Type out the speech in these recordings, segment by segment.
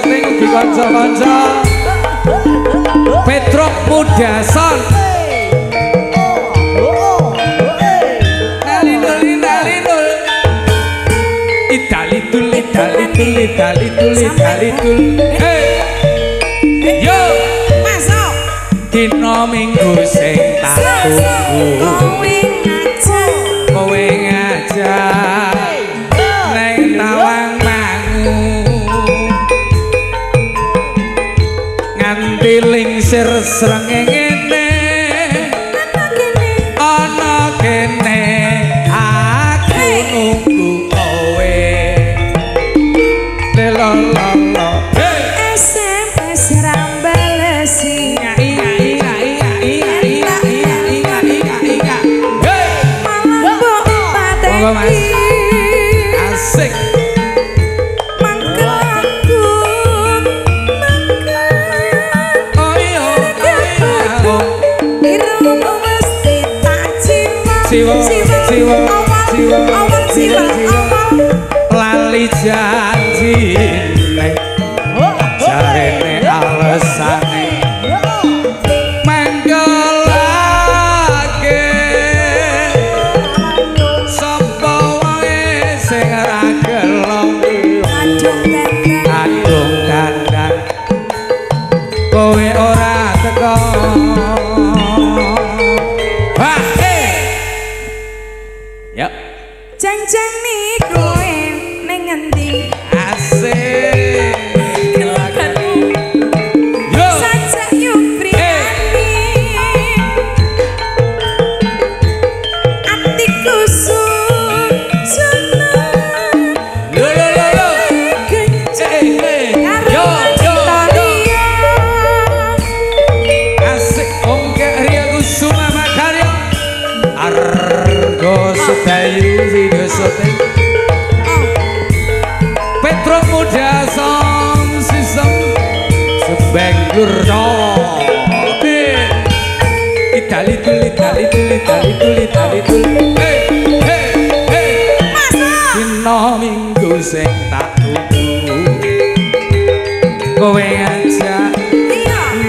syuting ugi kanca-kanca Petruk Mudason Idali-dul hey yo masuk dina minggu sing tak tunggu kowe ngajak neng Tawang Mangu nganti lingsir srengenge ana kene aku nunggu kowe lelololo SMS rambalesi asik mangkelaku oh iya irungmu mesti tak siwa lali janji jarene alesane mangkelake sapa wae sing ra gelem adung dandan kowe ora teko wah yuk janjane kowe ning ngendi asik sajak yuk priyani atiku sujono lo asik om Ria Kusuma Makarya Argo Sedayu video syuting Petruk Mudason sistem Sebenggur Idali-dul hey dina minggu sing tak tunggu kowe ngajak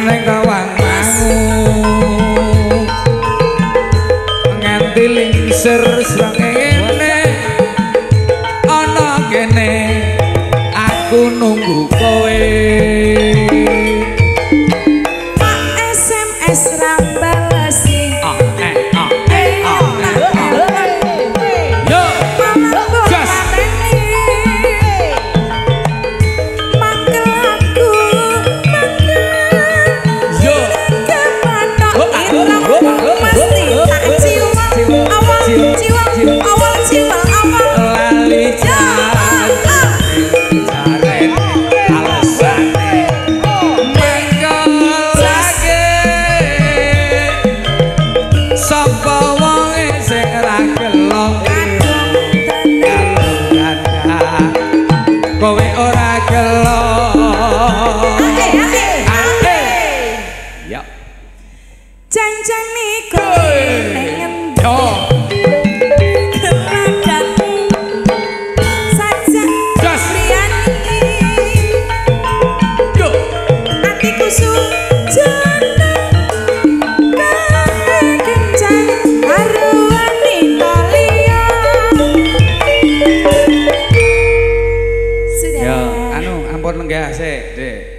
neng Tawang Mangu nganti lingsir srengenge ana kene aku nunggu kowe SMS rambalesi yo gas mangkelaku yo mesti tak cium awal lali jarene alesane mangkelake sapa wae sing ra gelem kowe ora gelem yo janjane kowe ning ngendi yo gelagatmu sajak gas priyani yo atiku sujono kae kencang karo wanita liya sudah yo anu ampun lenggah sik Dek